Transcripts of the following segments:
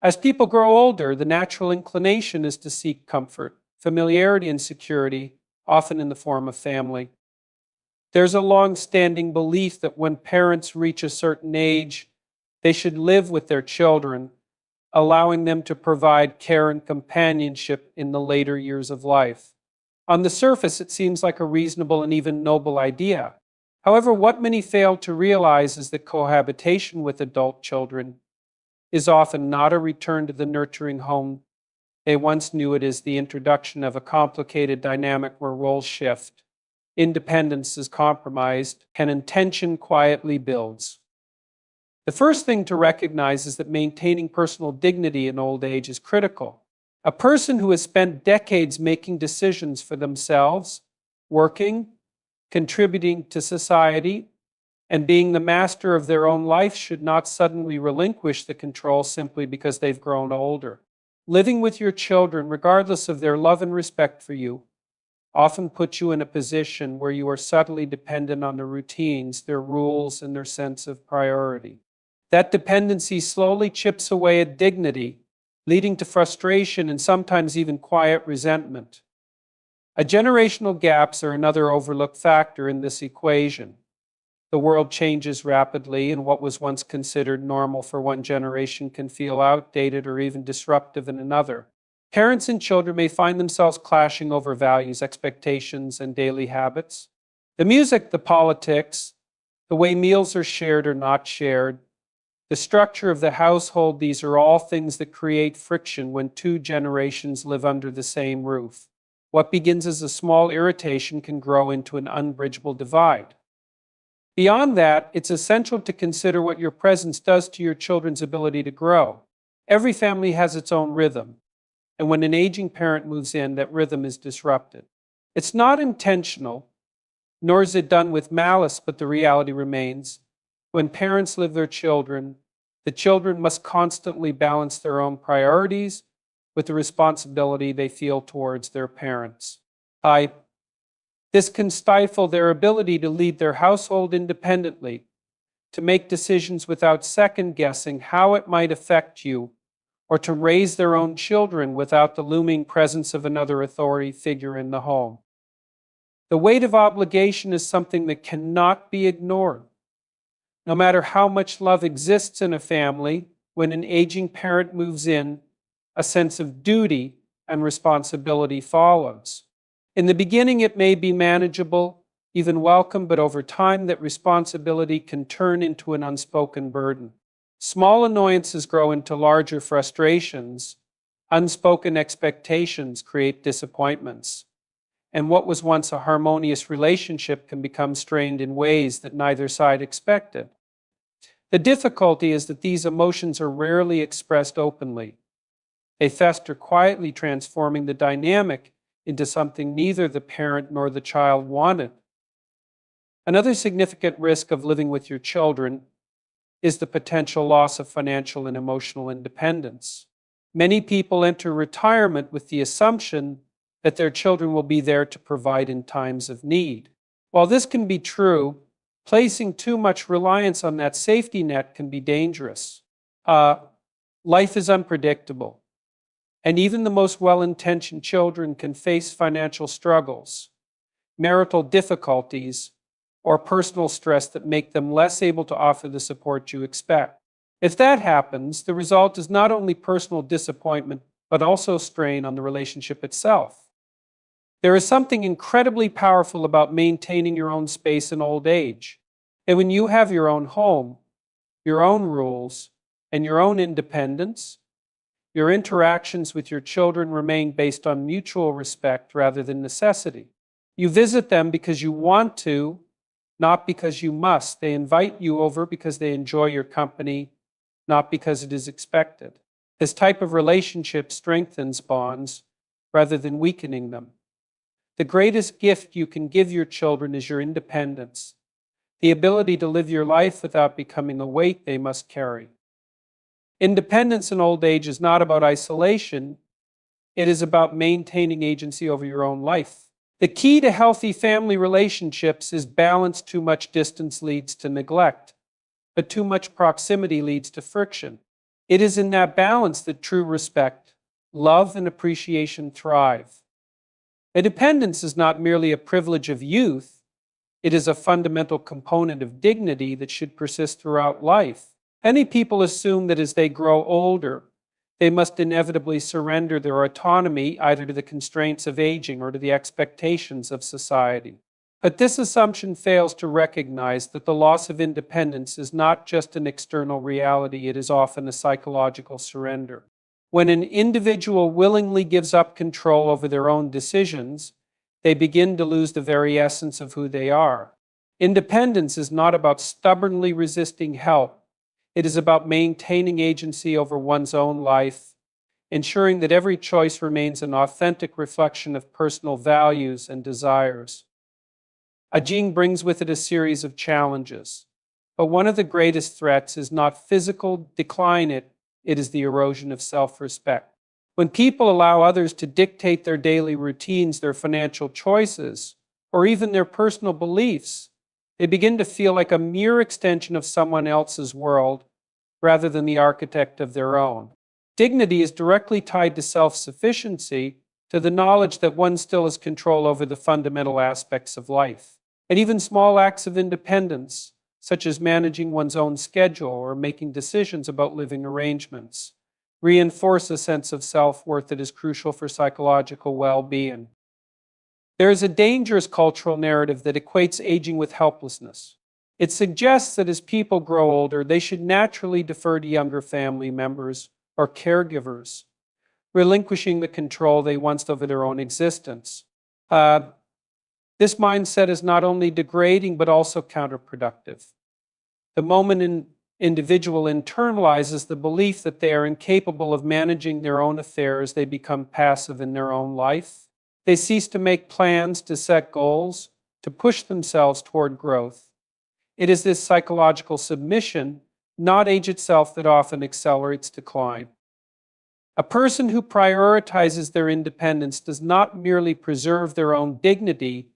As people grow older, the natural inclination is to seek comfort, familiarity, and security, often in the form of family. There's a long-standing belief that when parents reach a certain age, they should live with their children, allowing them to provide care and companionship in the later years of life. On the surface, it seems like a reasonable and even noble idea. However, what many fail to realize is that cohabitation with adult children is often not a return to the nurturing home they once knew. It is the introduction of a complicated dynamic where roles shift, independence is compromised, and intention quietly builds. The first thing to recognize is that maintaining personal dignity in old age is critical. A person who has spent decades making decisions for themselves, working, contributing to society, and being the master of their own life should not suddenly relinquish the control simply because they've grown older. Living with your children, regardless of their love and respect for you, often puts you in a position where you are subtly dependent on their routines, their rules, and their sense of priority. That dependency slowly chips away at dignity, leading to frustration and sometimes even quiet resentment. Generational gaps are another overlooked factor in this equation. The world changes rapidly, and what was once considered normal for one generation can feel outdated or even disruptive in another. Parents and children may find themselves clashing over values, expectations, and daily habits. The music, the politics, the way meals are shared or not shared, the structure of the household, these are all things that create friction when two generations live under the same roof. What begins as a small irritation can grow into an unbridgeable divide. Beyond that, it's essential to consider what your presence does to your children's ability to grow. Every family has its own rhythm, and when an aging parent moves in, that rhythm is disrupted. It's not intentional, nor is it done with malice, but the reality remains. When parents live the children must constantly balance their own priorities with the responsibility they feel towards their parents. This can stifle their ability to lead their household independently, to make decisions without second-guessing how it might affect you, or to raise their own children without the looming presence of another authority figure in the home. The weight of obligation is something that cannot be ignored. No matter how much love exists in a family, when an aging parent moves in, a sense of duty and responsibility follows. In the beginning, it may be manageable, even welcome, but over time, that responsibility can turn into an unspoken burden. Small annoyances grow into larger frustrations. Unspoken expectations create disappointments. And what was once a harmonious relationship can become strained in ways that neither side expected. The difficulty is that these emotions are rarely expressed openly. They fester quietly, transforming the dynamic into something neither the parent nor the child wanted. Another significant risk of living with your children is the potential loss of financial and emotional independence. Many people enter retirement with the assumption that their children will be there to provide in times of need. While this can be true, placing too much reliance on that safety net can be dangerous. Life is unpredictable, and even the most well-intentioned children can face financial struggles, marital difficulties, or personal stress that make them less able to offer the support you expect. If that happens, the result is not only personal disappointment, but also strain on the relationship itself. There is something incredibly powerful about maintaining your own space in old age. And when you have your own home, your own rules, and your own independence, your interactions with your children remain based on mutual respect rather than necessity. You visit them because you want to, not because you must. They invite you over because they enjoy your company, not because it is expected. This type of relationship strengthens bonds rather than weakening them. The greatest gift you can give your children is your independence, the ability to live your life without becoming a weight they must carry. Independence in old age is not about isolation. It is about maintaining agency over your own life. The key to healthy family relationships is balance. Too much distance leads to neglect, but too much proximity leads to friction. It is in that balance that true respect, love, and appreciation thrive. Independence is not merely a privilege of youth, it is a fundamental component of dignity that should persist throughout life. Many people assume that as they grow older, they must inevitably surrender their autonomy either to the constraints of aging or to the expectations of society. But this assumption fails to recognize that the loss of independence is not just an external reality, it is often a psychological surrender. When an individual willingly gives up control over their own decisions, they begin to lose the very essence of who they are. Independence is not about stubbornly resisting help. It is about maintaining agency over one's own life, ensuring that every choice remains an authentic reflection of personal values and desires. Aging brings with it a series of challenges, but one of the greatest threats is not physical decline, it is the erosion of self-respect. When people allow others to dictate their daily routines, their financial choices, or even their personal beliefs, they begin to feel like a mere extension of someone else's world rather than the architect of their own. Dignity is directly tied to self-sufficiency, to the knowledge that one still has control over the fundamental aspects of life. And even small acts of independence, such as managing one's own schedule or making decisions about living arrangements, reinforce a sense of self-worth that is crucial for psychological well-being. There is a dangerous cultural narrative that equates aging with helplessness. It suggests that as people grow older, they should naturally defer to younger family members or caregivers, relinquishing the control they once had over their own existence. This mindset is not only degrading but also counterproductive. The moment an individual internalizes the belief that they are incapable of managing their own affairs, they become passive in their own life. They cease to make plans, to set goals, to push themselves toward growth. It is this psychological submission, not age itself, that often accelerates decline. A person who prioritizes their independence does not merely preserve their own dignity,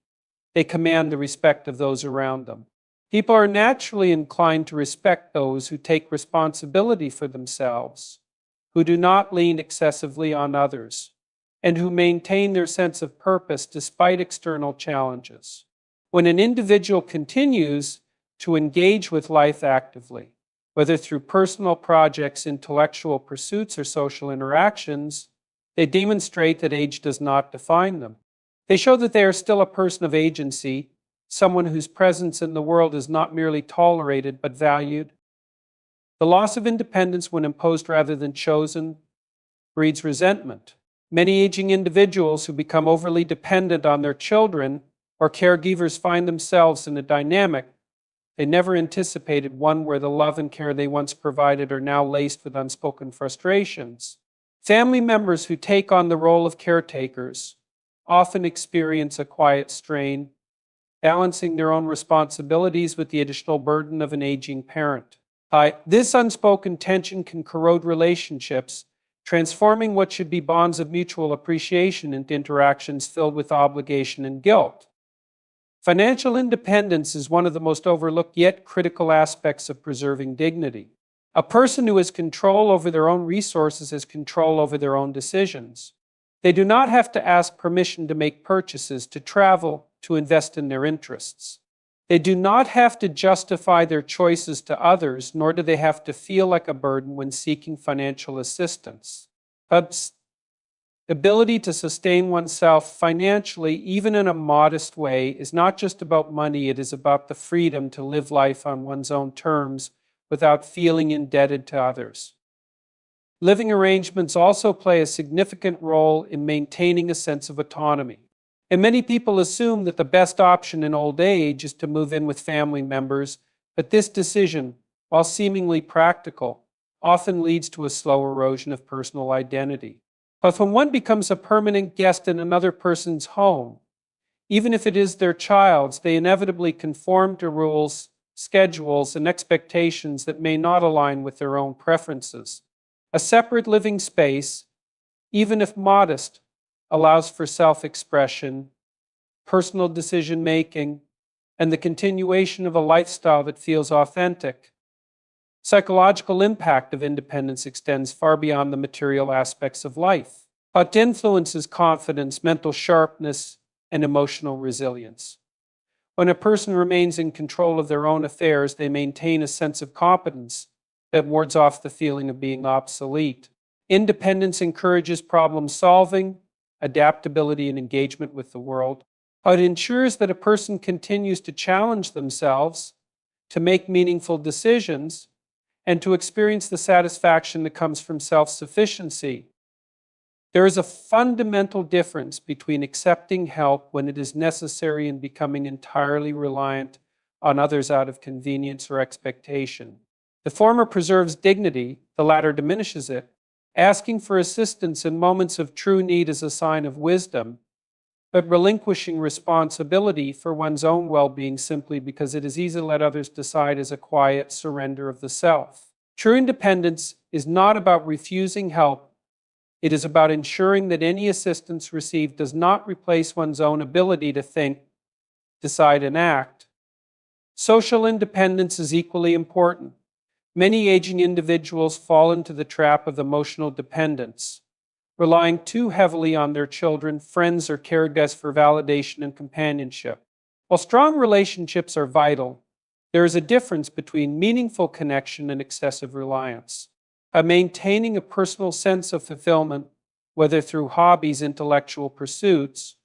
they command the respect of those around them. People are naturally inclined to respect those who take responsibility for themselves, who do not lean excessively on others, and who maintain their sense of purpose despite external challenges. When an individual continues to engage with life actively, whether through personal projects, intellectual pursuits, or social interactions, they demonstrate that age does not define them. They show that they are still a person of agency, someone whose presence in the world is not merely tolerated but valued. The loss of independence, when imposed rather than chosen, breeds resentment. Many aging individuals who become overly dependent on their children or caregivers find themselves in a dynamic they never anticipated, one where the love and care they once provided are now laced with unspoken frustrations. Family members who take on the role of caretakers often experience a quiet strain, balancing their own responsibilities with the additional burden of an aging parent. This unspoken tension can corrode relationships, transforming what should be bonds of mutual appreciation into interactions filled with obligation and guilt. Financial independence is one of the most overlooked yet critical aspects of preserving dignity. A person who has control over their own resources has control over their own decisions. They do not have to ask permission to make purchases, to travel, to invest in their interests. They do not have to justify their choices to others, nor do they have to feel like a burden when seeking financial assistance. The ability to sustain oneself financially, even in a modest way, is not just about money, it is about the freedom to live life on one's own terms without feeling indebted to others. Living arrangements also play a significant role in maintaining a sense of autonomy. And many people assume that the best option in old age is to move in with family members, but this decision, while seemingly practical, often leads to a slow erosion of personal identity. But when one becomes a permanent guest in another person's home, even if it is their child's, they inevitably conform to rules, schedules, and expectations that may not align with their own preferences. A separate living space, even if modest, allows for self-expression, personal decision-making, and the continuation of a lifestyle that feels authentic. Psychological impact of independence extends far beyond the material aspects of life. It influences confidence, mental sharpness, and emotional resilience. When a person remains in control of their own affairs, they maintain a sense of competence that wards off the feeling of being obsolete. Independence encourages problem solving, adaptability, and engagement with the world. It ensures that a person continues to challenge themselves, to make meaningful decisions, and to experience the satisfaction that comes from self-sufficiency. There is a fundamental difference between accepting help when it is necessary and becoming entirely reliant on others out of convenience or expectation. The former preserves dignity, the latter diminishes it. Asking for assistance in moments of true need is a sign of wisdom, but relinquishing responsibility for one's own well-being simply because it is easy to let others decide is a quiet surrender of the self. True independence is not about refusing help. It is about ensuring that any assistance received does not replace one's own ability to think, decide, and act. Social independence is equally important. Many aging individuals fall into the trap of emotional dependence, relying too heavily on their children, friends, or caregivers for validation and companionship. While strong relationships are vital, there is a difference between meaningful connection and excessive reliance. Maintaining a personal sense of fulfillment, whether through hobbies, intellectual pursuits,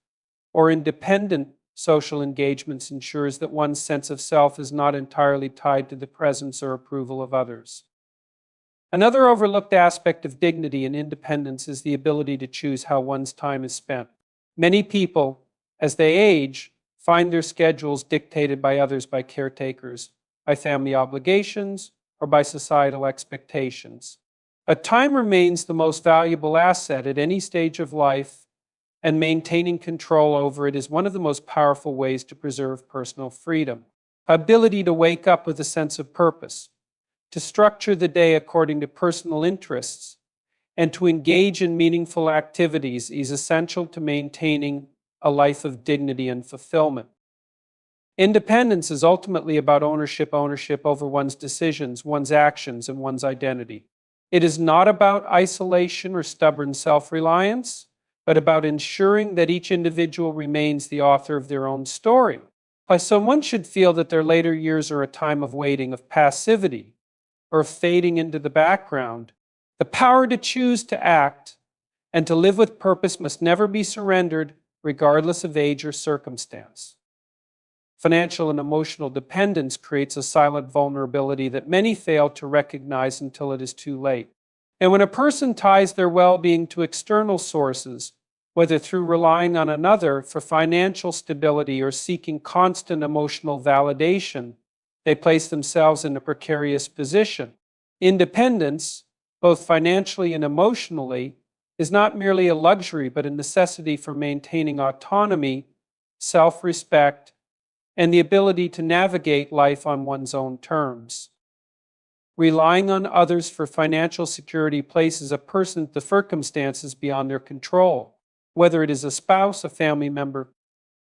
or independent social engagements, ensures that one's sense of self is not entirely tied to the presence or approval of others. Another overlooked aspect of dignity and independence is the ability to choose how one's time is spent. Many people, as they age, find their schedules dictated by others, by caretakers, by family obligations, or by societal expectations. Time remains the most valuable asset at any stage of life, and maintaining control over it is one of the most powerful ways to preserve personal freedom. Ability to wake up with a sense of purpose, to structure the day according to personal interests, and to engage in meaningful activities is essential to maintaining a life of dignity and fulfillment. Independence is ultimately about ownership over one's decisions, one's actions, and one's identity. It is not about isolation or stubborn self-reliance, but about ensuring that each individual remains the author of their own story. Someone should feel that their later years are a time of waiting, of passivity, or of fading into the background. The power to choose to act and to live with purpose must never be surrendered, regardless of age or circumstance. Financial and emotional dependence creates a silent vulnerability that many fail to recognize until it is too late. And when a person ties their well-being to external sources, whether through relying on another for financial stability or seeking constant emotional validation, they place themselves in a precarious position. Independence, both financially and emotionally, is not merely a luxury but a necessity for maintaining autonomy, self-respect, and the ability to navigate life on one's own terms. Relying on others for financial security places a person into circumstances beyond their control, whether it is a spouse, a family member,